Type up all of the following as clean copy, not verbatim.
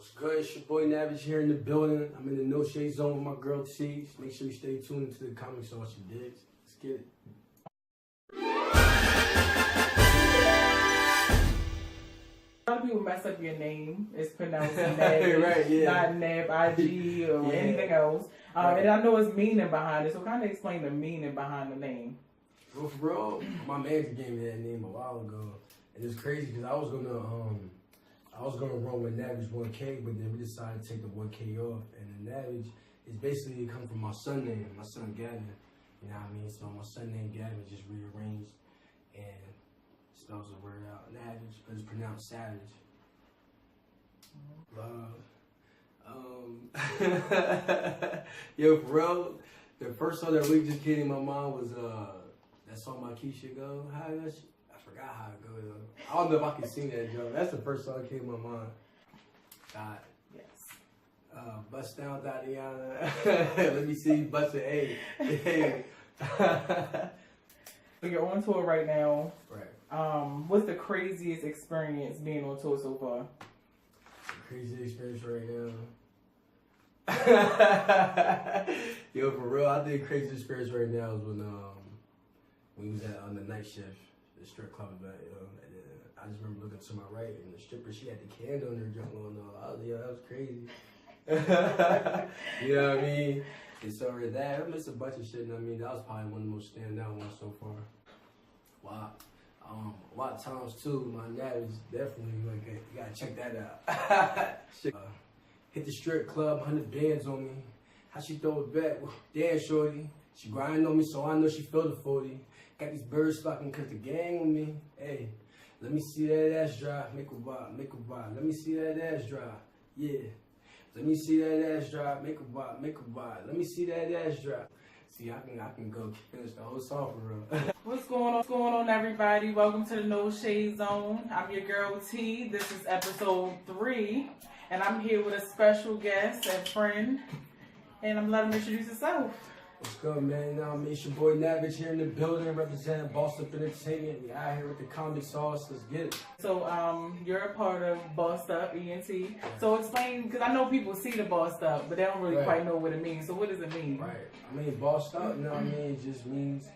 What's good? It's your boy Navig here in the building. I'm in the no shade zone with my girl T. Make sure you stay tuned into the comic sauce you digs. Let's get it. A lot of people mess up your name. It's pronounced Navig, right, yeah. not Nav-I-G or Yeah. anything else. Right. And I know it's meaning behind it, so kind of explain the meaning behind the name. Well, for real, my manager gave me that name a while ago, and it's crazy because I was gonna run with Navig 1K, but then we decided to take the 1K off, and the Navig is basically come from my son name, my son Gavin. You know what I mean? So my son named Gavin just rearranged and spells the word out Navig, but it's pronounced savage. Love. Yo, for real, the first song that really just came in my mind was that song by Keisha Go. How that shit? I forgot how it goes though. I don't know if I can sing that joke. That's the first song that came in my mind. God. Yes. Bust down Tatiana. Let me see you bust an A. Hey. So you're on tour right now. Right. What's the craziest experience being on tour so far? Crazy experience right now. Yo, for real, I think crazy experience right now is when we was on the night shift, the strip club event, yo. And then I just remember looking to my right, and the stripper, she had the candle in her junk on. I was like, yo, that was crazy. You know what I mean? And so with that, I missed a bunch of shit. And I mean, that was probably one of the most standout ones so far. Wow. A lot of times too, my dad is definitely like, you gotta check that out. Shit. Hit the strip club, 100 bands on me. How she throw it back? Damn, shorty. She grinding on me, so I know she feel the 40. Got these birds flocking cause the gang with me. Hey, let me see that ass drop. Make a vibe, make a vibe. Let me see that ass drop. Yeah. Let me see that ass drop. Make a vibe, make a vibe. Let me see that ass drop. See, I can go finish the whole song for real. What's going on, everybody? Welcome to the No Shade Zone. I'm your girl T. This is episode 3, and I'm here with a special guest and friend, and I'm letting him introduce himself. What's good, man? Now, me, it's your boy Navig here in the building, representing Boss Up Entertainment. We out here with the comic sauce. Let's get it. So, you're a part of Bossed Up ENT. So explain, because I know people see the Bossed Up, but they don't really quite know what it means. So what does it mean? Right. I mean, bossed up, you know what I mean? It just means,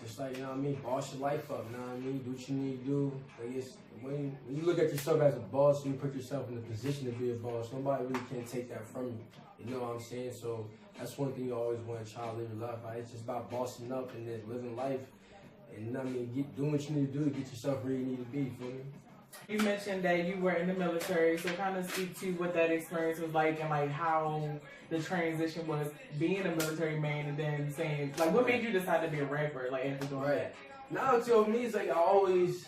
just like, you know what I mean? Boss your life up, you know what I mean? Do what you need to do. Like it's, when you look at yourself as a boss, you put yourself in the position to be a boss. Nobody really can take that from you. You know what I'm saying? So that's one thing you always want to try to live your life. Right? It's just about bossing up and then living life. And you know what I mean? Doing what you need to do to get yourself where you need to be, you feel me? You mentioned that you were in the military, so kind of speak to what that experience was like and like how the transition was being a military man and then saying, like, what made you decide to be a rapper, like, after doing that? Now, to me, it's like I always,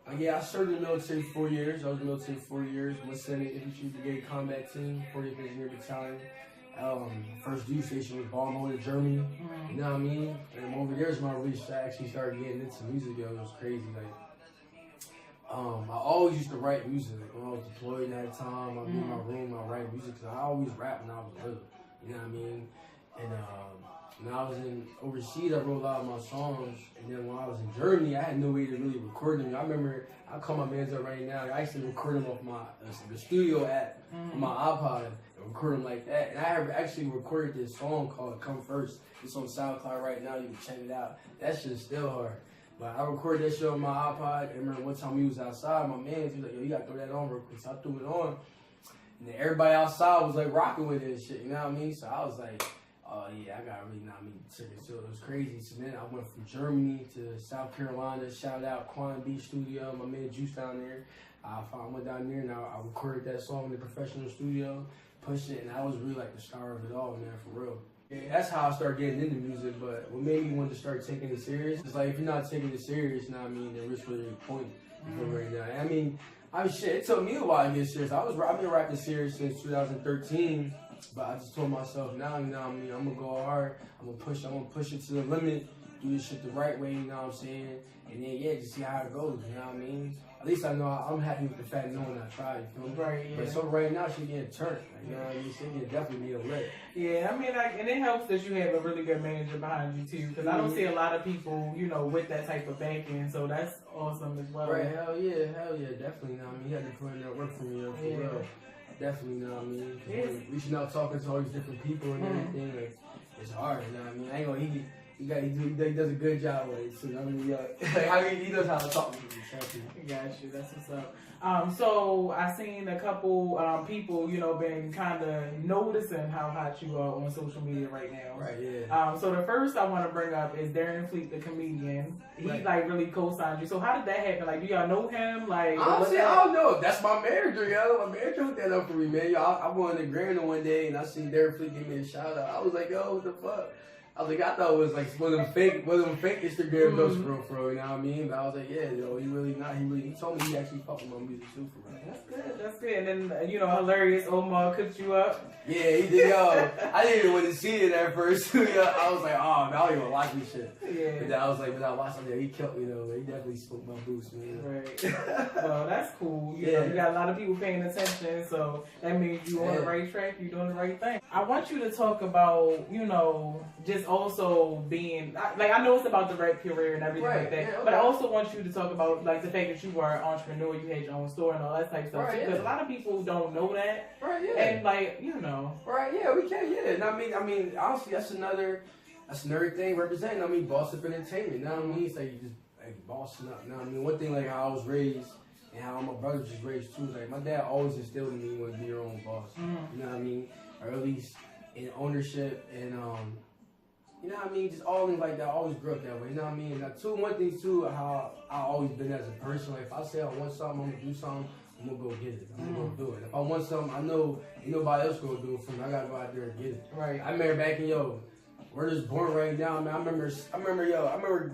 like, yeah, I served in the military 4 years. I was in the military 4 years. Was in the infantry brigade combat team, 40th Engineer Battalion. First duty station was Baltimore, Germany. You know what I mean? And over there is when I actually started getting into music. Yo, it was crazy. Like, I always used to write music. Like, when I was deployed at that time, I'd be in my room, I'd write music. Cause I always rapped when I was little. You know what I mean? And when I was overseas, I wrote a lot of my songs. And then when I was in Germany, I had no way to really record them. I remember, I call my mans up right now. I used to record them off the studio app on my iPod and record them like that. And I actually recorded this song called Come First. It's on SoundCloud right now. You can check it out. That shit is still hard. But I recorded that shit on my iPod. And remember one time we was outside, my man, he was like, yo, you gotta throw that on real quick. So I threw it on. And then everybody outside was like rocking with it and shit, you know what I mean? So I was like, oh yeah, I gotta really not mean to take it. So it was crazy. So then I went from Germany to South Carolina. Shout out Quan Beach Studio, my man Juice down there. I went down there and I recorded that song in the professional studio, pushed it, and I was really like the star of it all, man, for real. Yeah, that's how I started getting into music, but what made me want to start taking it serious is like, if you're not taking it serious, you know what I mean, then what's really the point right now? I mean, shit, it took me a while to get serious. I've been rapping serious since 2013, but I just told myself, now, you know what I mean, I'm gonna go hard, I'm gonna push it to the limit, do this shit the right way, you know what I'm saying? And then, yeah, just see how it goes, you know what I mean? At least I know I'm happy with the fact knowing I tried, you feel me? Right, yeah. But so right now, she getting turned, like, you know what I mean? She can definitely be a lit. Yeah, I mean, like, and it helps that you have a really good manager behind you, too, because I don't see a lot of people, you know, with that type of backing, so that's awesome as well. Right, hell yeah, definitely. You know what I mean, he had to put in that work for me, for real. Definitely, you know what I mean? 'Cause Yes. when reaching out, talking to all these different people and everything, like, it's hard, you know what I mean? I ain't gonna, he does a good job with it, too. I mean, like, he knows how to talk to people. Got you. That's what's up. So I seen a couple people, you know, been kind of noticing how hot you are on social media right now. Right, yeah. So the first I want to bring up is Darren Fleet, the comedian. He like really co-signed you. So how did that happen? Like, do y'all know him? Like, honestly, I don't know. That's my manager, yo. My manager hooked that up for me, man. Yo, I went on the Grand one day and I seen Darren Fleet give me a shout out. I was like, yo, what the fuck? I was like, I thought it was like one of them fake Instagram notes for real, you know what I mean? But I was like, yeah, yo, he told me he actually fucked with my music too, for real. That's good. And then, you know, hilarious Omar cooked you up. Yeah, he did, yo. I didn't even want to see it at first, yo. I was like, oh, man, I don't even watch this shit. Yeah. But then I was like, when I watched it, he killed me, though. He definitely smoked my boots, man. Right. Well, that's cool. You know, you got a lot of people paying attention, so that means you're on the right track, you're doing the right thing. I want you to talk about, you know, just also being, like, I know it's about the rap career and everything like that, but I also want you to talk about, like, the fact that you were an entrepreneur, you had your own store and all that type of stuff, because a lot of people don't know that. Right, yeah. And, like, you know. Right, yeah, we can, yeah. And I mean, honestly, that's another thing representing, I mean, boss up entertainment, you know what I mean? It's like, you just, like, bossing up, you know what I mean? One thing, like, how I was raised, and how my brother was raised, too, like, my dad always instilled in me you want to be your own boss, you know what I mean? Or at least in ownership and, you know what I mean? Just all things like that. I always grew up that way. You know what I mean? Now, one thing too, how I always been as a person. Like if I say I want something, I'm gonna do something. I'm gonna go get it. I'm gonna go do it. If I want something, I know ain't nobody else gonna do it for me. I gotta go out there and get it. Right. I remember back in we're just born right now, man. I remember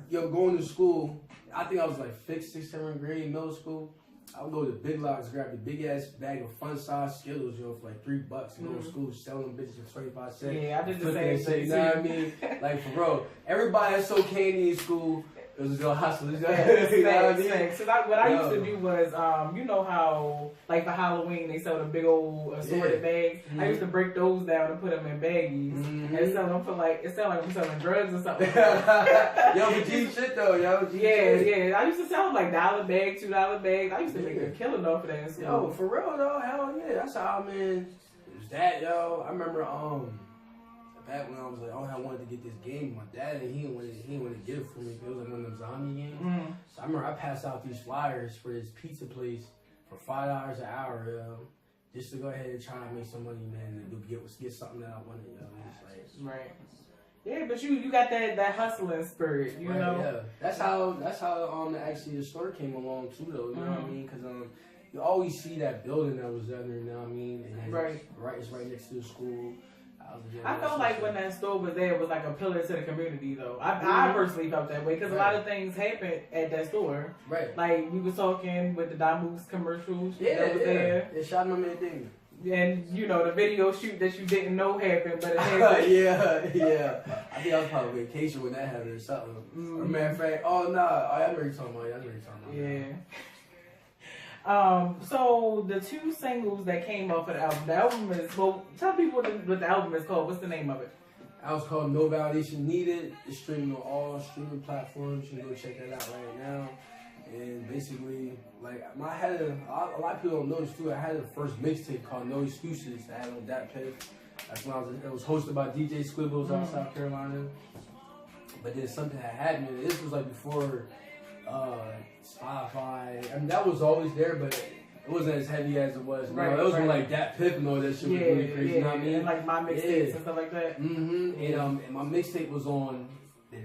going to school. I think I was like 6th, 7th grade, middle school. I would go to Big Lots, grab the big ass bag of fun size Skittles, for like $3, and go to school selling them bitches for 25 cents. Yeah, I did the same thing. You know what I mean? Like for real, everybody that sold candy in school, it was a hustle. You know what I mean? So what I used to do was, you know how, like for Halloween, they sell the big old assorted bags. I used to break those down and put them in baggies and sell them for like, it sounded like I'm selling drugs or something. Yo, but G shit though, yo. Yeah. I used to sell like $1 bags, $2 bags. I used to make a killing off of that in school. Yo, for real though, hell yeah. That's how, man. It was that, yo. I remember, back when I was like, I wanted to get this game. My dad, and he didn't want to get it for me. It was like one of them zombie games. So I remember I passed out these flyers for this pizza place for $5 an hour, just to go ahead and try to make some money, man, and get something that I wanted, It's like, right. Yeah, but you got that hustling spirit, you know. Yeah, that's how actually the store came along too, though. You know what I mean? Because you always see that building that was under, you know what I mean? And it's right next to the school. I felt like when that store was there, it was like a pillar to the community, though. I personally felt that way because a lot of things happened at that store. Right. Like we was talking with the Damoose commercials. That was there. They shot my man Ding. And you know the video shoot that you didn't know happened, but it happened. yeah. I think I was probably vacation when that happened or something. Or matter of fact, I remember you talking about. Yeah. So the 2 singles that came off of the album is, well, tell people what the album is called. What's the name of it? It was called No Validation Needed. It's streaming on all streaming platforms. You can go check that out right now. And basically, like, a lot of people don't know this too. I had the first mixtape called No Excuses. I had on that page. That's when it was hosted by DJ Squibbles out of South Carolina. But then something had happened. This was like before Spotify. I mean, that was always there, but it wasn't as heavy as it was now. It was when like that Pip and all that shit was really crazy. You know what I mean? And like my mixtapes and stuff like that. And my mixtape was on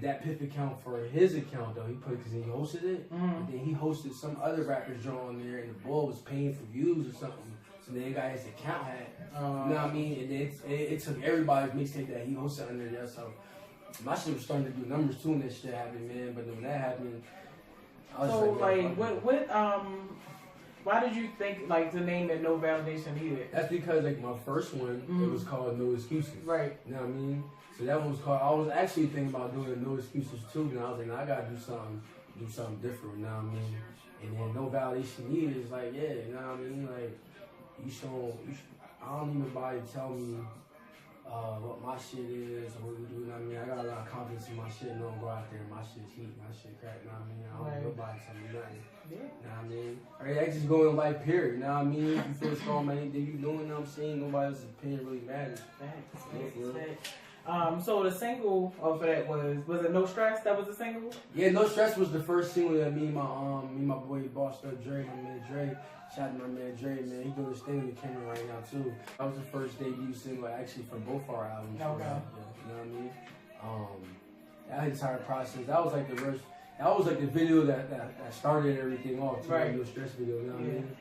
that Pip account for his account though. He put it because he hosted it. And then he hosted some other rappers on there, and the boy was paying for views or something. So then he got his account hacked. You know what I mean? And then it took everybody's mixtape that he hosted under there. So my shit was starting to do numbers too when that shit happened, man. But when that happened, so why did you think like to name it No Validation Needed? That's because like my first one, it was called No Excuses. Right. You know what I mean? So that one was called. I was actually thinking about doing No Excuses too, and I was like, I gotta do something different. You know what I mean? And then No Validation Needed is like, yeah, you know what I mean? Like I don't need nobody to tell me what my shit is or what we do. You know what I mean? I got a lot of confidence in my shit, and I don't go out there and my shit's heat, my shit crack. You know what I mean? I don't need nobody to tell me nothing. Yeah. You know what I mean? Or I just go in life, period. You know what I mean? If you feel strong, man, anything you doing, you know saying? Nobody else's opinion really matters. So the single of that was it No Stress? That was the single? Yeah, No Stress was the first single that me and my boy Bossed Up Dre, my man Dre. Shout out to my man Dre, man. He doing his thing with the camera right now too. That was the first debut single actually for both our albums. Okay. You know what I mean? That entire process, that was like the worst. That was like the video that started everything off. Too, right. No Stress video, you know what I mean?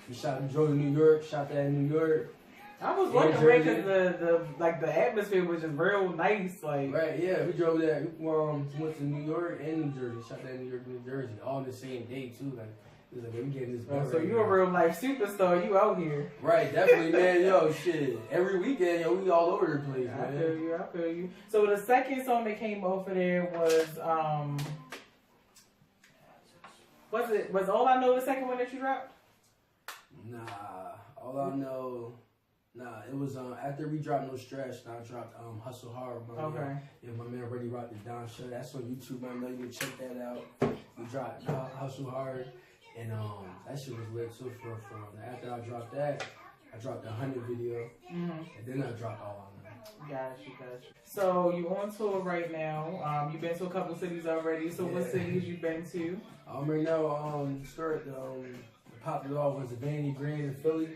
We drove to New York, shot that in New York. I was wondering because the atmosphere was just real nice, like. Right, yeah, we drove there. We went to New York and New Jersey. Shot that in New York, New Jersey, all on the same day too. Like, it was like we getting this. So you a real life superstar. You out here. Right, definitely, man. Yo, shit. Every weekend, yo, we all over the place, man. I feel you. So the second song that came off of there was All I Know the second one that you dropped? Nah, All I Know. Nah, it was after we dropped No Stress, and I dropped Hustle Hard. Man. Yeah, my man already rocked the Don Show. That's on YouTube. I know you can check that out. We dropped Hustle Hard, and that shit was lit too for after I dropped that, I dropped the 100 video, and then I dropped All I Know. Gotcha. So you on tour right now. You've been to a couple cities already. So what cities you been to? Right now, popped it off was the Vanity Grand in Philly.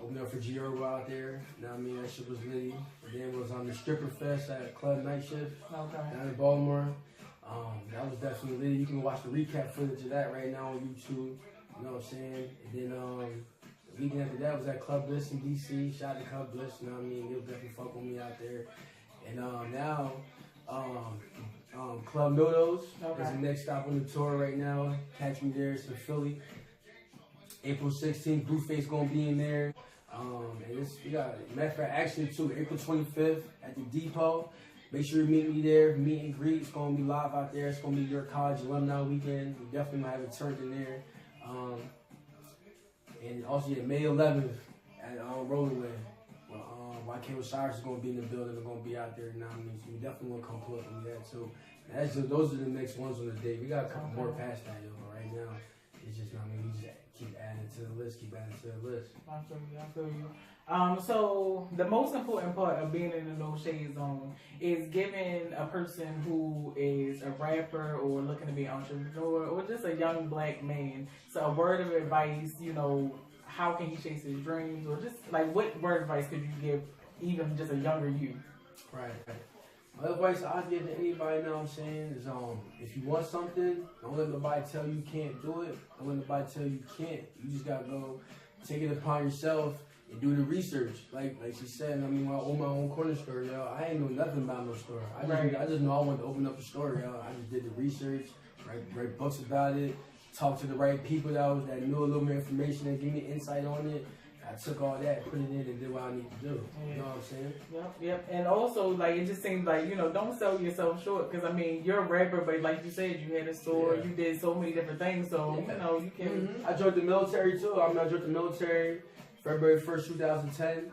Opened up for Giorgio out there. You know what I mean? That shit was litty. And then it was on the Stripper Fest at Club Night Shift down in Baltimore. That was definitely litty. You can watch the recap footage of that right now on YouTube. You know what I'm saying? And then the weekend after that was at Club Bliss in DC. Shout out to Club Bliss. You know what I mean? They'll definitely fuck with me out there. And now Club Noodles is the next stop on the tour right now. Catch me there. It's in Philly. April 16th, Blueface gonna be in there. And we got, matter of fact, actually too, April 25th at the Depot. Make sure you meet me there. Meet and greet. It's gonna be live out there. It's gonna be your college alumni weekend. We definitely gonna have a turn in there. And also, May 11th at Rollerway. YK Osiris is gonna be in the building. They're gonna be out there now. So we definitely wanna come pull up and do that too. Those are the next ones on the day. We got a couple more past that, yo. But right now, it's just, we just keep adding to the list. I feel you. So the most important part of being in the No Shade Zone is giving a person who is a rapper or looking to be an entrepreneur or just a young black man, so a word of advice, how can he chase his dreams, or just like what word of advice could you give even just a younger you? Right. My advice I give to anybody, know what I'm saying, is if you want something, don't let nobody tell you can't do it. Don't let nobody tell you can't. You just gotta go take it upon yourself and do the research. Like she said, when I own my own corner store, yo, I ain't know nothing about no store. I just know I wanted to open up a store, yo. I just did the research, write books about it, talk to the right people that knew a little more information and give me insight on it. I took all that, put it in, and did what I need to do. You know what I'm saying? Yep. And also, it just seems like, don't sell yourself short. Because, you're a rapper, but like you said, you had a store, you did so many different things. So, you can... I joined the military, too. I joined the military February 1st, 2010.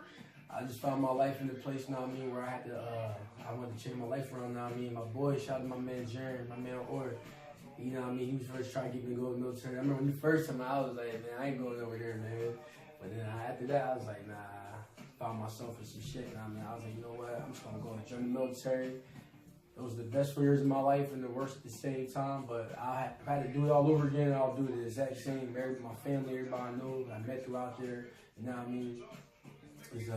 I just found my life in the place, where I had to, I wanted to change my life around, My boy, shout out to my man, Jaren, my man, Or. You know what I mean? He was first trying to get me to go to the military. I remember when he first came out, I was like, man, I ain't going over there, man. But then after that, I was like, nah, found myself in some shit. I was like, you know what? I'm just going to go and join the military. Those are the best 4 years of my life and the worst at the same time. But if I had to do it all over again, I'll do the exact same. Married my family, everybody I know, I met throughout there. You know what I mean? It's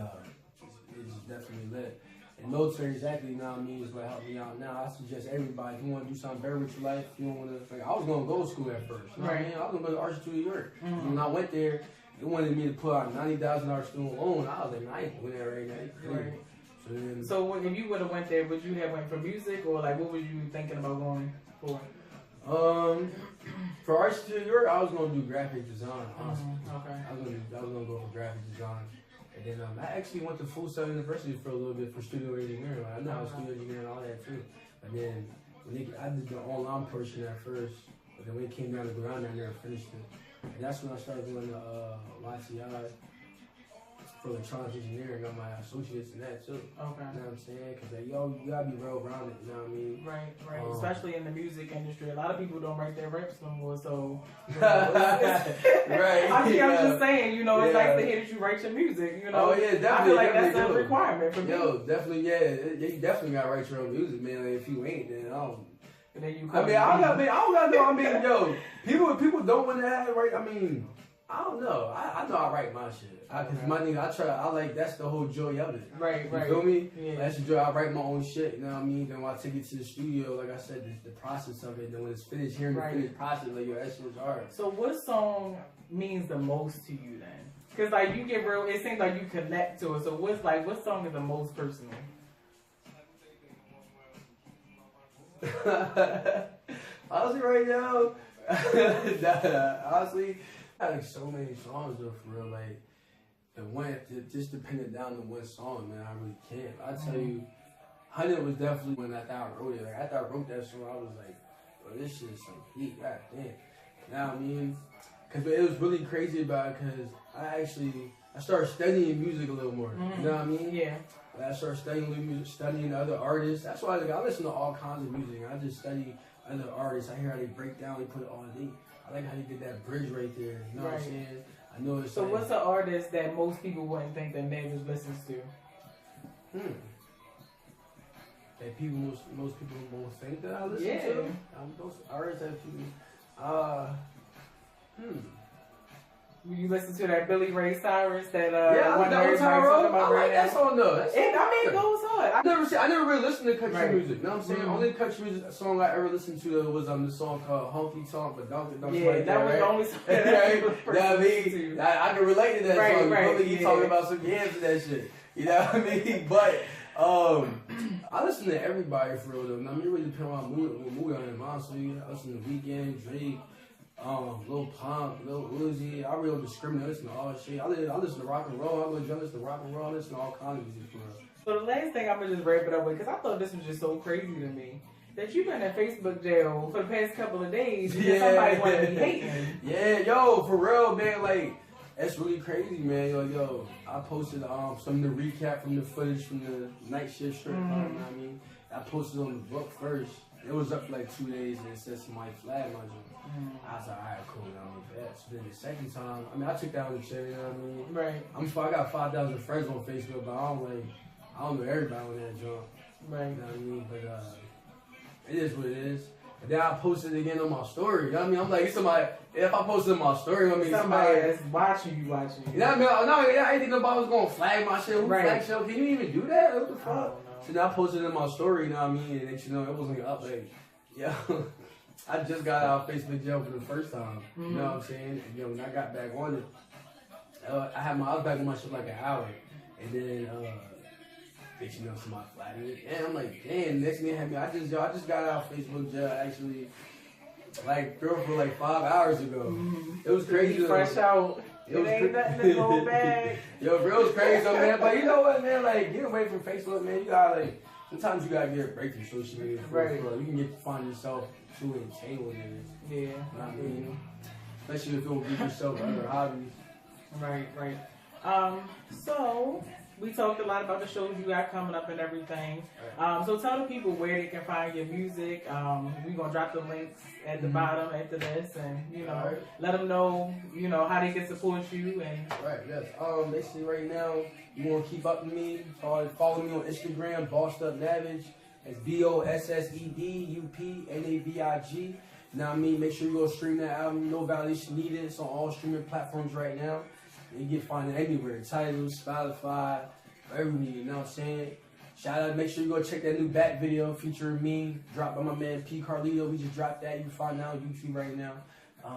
definitely lit. And military exactly, is what helped me out now. I suggest everybody, if you want to do something better with your life, if you don't want to, I was going to go to school at first. You know what I mean? I was going to go to Arch New York. When I went there, they wanted me to put out $90,000 student loan. I was like, man, I ain't doing that right now. So if you would have went there, would you have went for music, or what were you thinking about going for? For Arch New York, I was going to do graphic design. Honestly. Okay. I was going to go for graphic design. And then I actually went to Full Sail University for a little bit for studio engineering. I know I was studio engineering and all that too. And then I did the online portion at first, but then when it came down to ground, I never finished it. And that's when I started doing the YTI. for electronics engineering. Got my associates in that too. Okay. You know what I'm saying? Because like, you gotta be well rounded. You know what I mean? Right. Especially in the music industry, a lot of people don't write their raps no more. So, right. I'm just saying, you know, it's nice to hear that you write your music. You know, oh yeah, definitely. I feel like that's a requirement for me. Yo, definitely, you definitely gotta write your own music, man. Like, if you ain't, then I don't. And then you I don't gotta know. I mean, yo, people don't want to have it right. I mean, I don't know. I know I write my shit. Cause my nigga, I like, that's the whole joy of it. Right. You feel me? Yeah. That's the joy. I write my own shit. You know what I mean? Then when I take it to the studio, like I said, the process of it. Then when it's finished, hearing the finished process, like, yo, that shit's hard. So what song means the most to you then? Cause like you get real, it seems like you connect to it. So what song is the most personal? Honestly, right now, honestly, I have like so many songs though, for real. Like, the one, just depending down to one song, man, I really can't. I tell you, 100 was definitely when I thought I wrote it. Like, after I wrote that song, I was like, bro, this shit is some heat, god damn. You know what I mean? Cause it was really crazy about it, cause I started studying music a little more. You know what I mean? Yeah. I started studying music, studying other artists. That's why I listen to all kinds of music. I just study other artists. I hear how they break down, they put it on. I like how they did that bridge right there. You know what I'm saying? I know it's. So what's an artist that most people wouldn't think that Navig listens to? That people most people won't think that I listen to. Those artists that people. You listen to that Billy Ray Cyrus, that one that was talking about right now. That song though. It goes hard. I never really listened to country music. You know what I'm saying? Only country music song I ever listened to was the song called Honky Tonk, but Don't like that was the only song I can relate to that song. You talking about some yams and that shit. You know what I mean? But I listen to everybody for real though. I mean, it really depends on what mood I'm in. Honestly, I listen to Weeknd, Drake. Lil Pump, Lil Uzi. I really discriminate. I listen to all shit. I listen to rock and roll. I listen to rock and roll. I listen to all kinds of music for real. So the last thing I'm gonna just wrap it up with, because I thought this was just so crazy to me, that you've been in Facebook jail for the past couple of days because somebody wanted to be hating. Yeah, yo, for real, man. Like, that's really crazy, man. Yo, I posted some of the recap from the footage from the night shift strip. You know what I mean? I posted on the book first. It was up for like 2 days and it said somebody flagged my joint. I was like, alright, cool, I mean, for that. So then the second time, I mean, I took that on the cherry, you know what I mean? Right. I got 5,000 friends on Facebook, but I don't know everybody on that joint. Right. You know what I mean? But it is what it is. And then I posted it again on my story. You know what I mean? I'm like, if I posted on my story, I mean, somebody that's watching you. You know what I mean? No, I didn't think nobody was gonna flag my shit. Who flag shit? Can you even do that? What the fuck? So then I posted it in my story, you know what I mean? And then, it wasn't up like, yeah. I just got out of Facebook jail for the first time. You know what I'm saying? And, when I got back on it, I was back on my shit like an hour. And then, somebody flagged me. And I'm like, damn, next thing happened. I just got out of Facebook jail actually, like, for like 5 hours ago. It was crazy. Fresh out. It ain't nothing to go back. Yo, bro, it was crazy, though, man. But you know what, man? Like, get away from Facebook, man. You gotta, like, sometimes you gotta get a break from social media. Right. You can find yourself too entangled in it. Yeah. You know what I mean? Especially if it will give yourself other hobbies. Right. So we talked a lot about the shows you got coming up and everything. So tell the people where they can find your music. We're gonna drop the links at the bottom after this, and let them know how they can support you. And yes. Basically right now, you want to keep up with me. Follow me on Instagram, Bossed Up Navig. It's BOSSEDUPNAVIG. Now I mean, make sure you go stream that album. No validation needed. It's on all streaming platforms right now. You can find it anywhere. Tidal, Spotify, wherever you need. You know what I'm saying? Shout out. Make sure you go check that new Bat video featuring me, dropped by my man P. Carlito. We just dropped that. You can find that on YouTube right now. I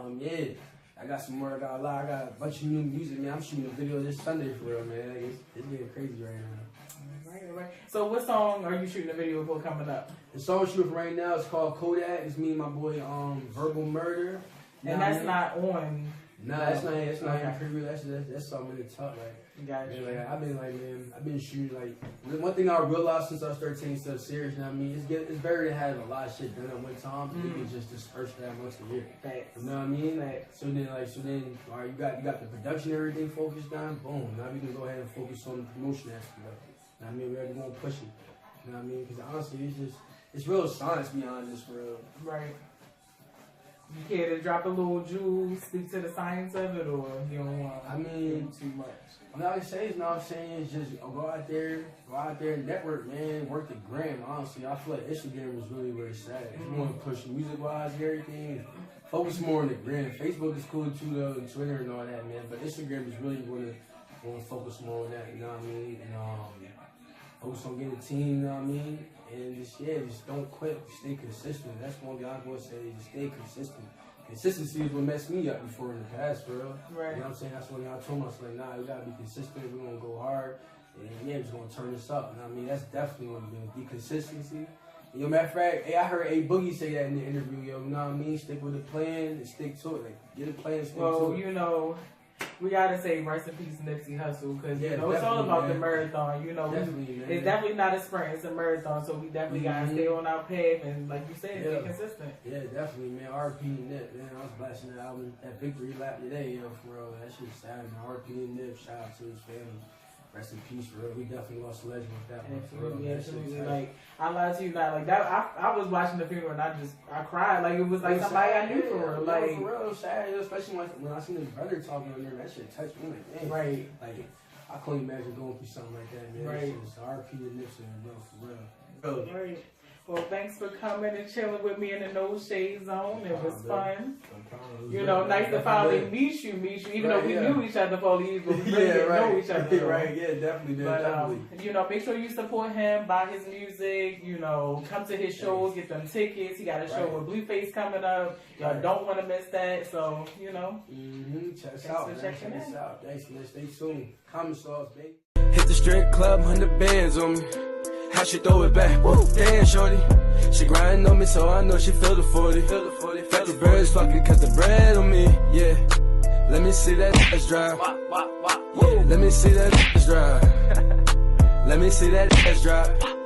got some more. I got a bunch of new music, man. I'm shooting a video this Sunday for real, man. It's getting crazy right now. All right. So what song are you shooting a video for coming up? The song I'm shooting right now is called Kodak. It's me and my boy Verbal Murder. And that's not on Nah, that's not even pre-real. That's something to talk like. Gotcha. Man, like I've been shooting like. One thing I realized since I started taking stuff serious, you know what I mean? It's better to have a lot of shit done at one time than you can just disperse that once a year. Facts. You know what I mean? So then, all right, you got the production, everything focused on. Boom. Now we can go ahead and focus on the promotion aspect of it. You know what I mean? We're going to push it. You know what I mean? Because honestly, it's real science behind this, for real. Right. You care to drop a little jewel, speak to the science of it, or you don't want to do too much? All I say is just go out there and network, man. Work the gram. Honestly, I feel like Instagram is really where it's at. If you want to push music wise and everything, focus more on the gram. Facebook is cool too, though, and Twitter and all that, man. But Instagram is really want to focus more on that. You know what I mean? And focus on getting a team. You know what I mean? And just don't quit. Stay consistent. That's one thing I'm going to say. Just stay consistent. Consistency is what messed me up before in the past, bro. Right. You know what I'm saying? That's when I told myself, like, nah, we got to be consistent. We're going to go hard. And we're just going to turn this up. You know what I mean? That's definitely what I'm doing. Be consistency. Yo, matter of fact, hey, I heard A Boogie say that in the interview, yo. You know what I mean? Stick with the plan and stick to it. Like, get a plan and stick to it. Well, you know, we gotta say rest in peace Nipsey Hussle, because you know it's all about the marathon. You know, it's definitely not a sprint; it's a marathon. So we definitely gotta stay on our path and, like you said, be consistent. Yeah, definitely, man. R.P. Nip, man. I was blasting that album, that Victory Lap today, yo, for real. That shit's sad, man. R.P. Nip, shout out to his family. Rest in peace, for real. We definitely lost a legend with that one. Absolutely. Like, I lied to you not. Like, that, I was watching the funeral and I cried. Like, it was like somebody I knew for real. Like, for real, sad. Especially when I seen his brother talking on there, that shit touched me. Like, damn. Right. Like, I couldn't imagine going through something like that, man. Right. It's R.P. to Nipsey, bro, for real. Right. Well, thanks for coming and chilling with me in the No Shade Zone. It was fun. You know, nice to finally meet you, even though we knew each other for years, but we really didn't know each other. Right, yeah, definitely, man. But, you know, make sure you support him, buy his music, you know, come to his shows, get them tickets. He got a show with Blueface coming up. Y'all don't want to miss that. So, you know. Check us out. Thanks, man. Stay tuned. Comment sauce, baby. Hit the strip club, 100 bands on me. How she throw it back? Woo, damn, shorty. She grinding on me, so I know she feel the 40. Fat the birds fucking cut the bread on me, yeah. Let me see that ass drive. Yeah, let me see that ass drive. Let me see that ass drive.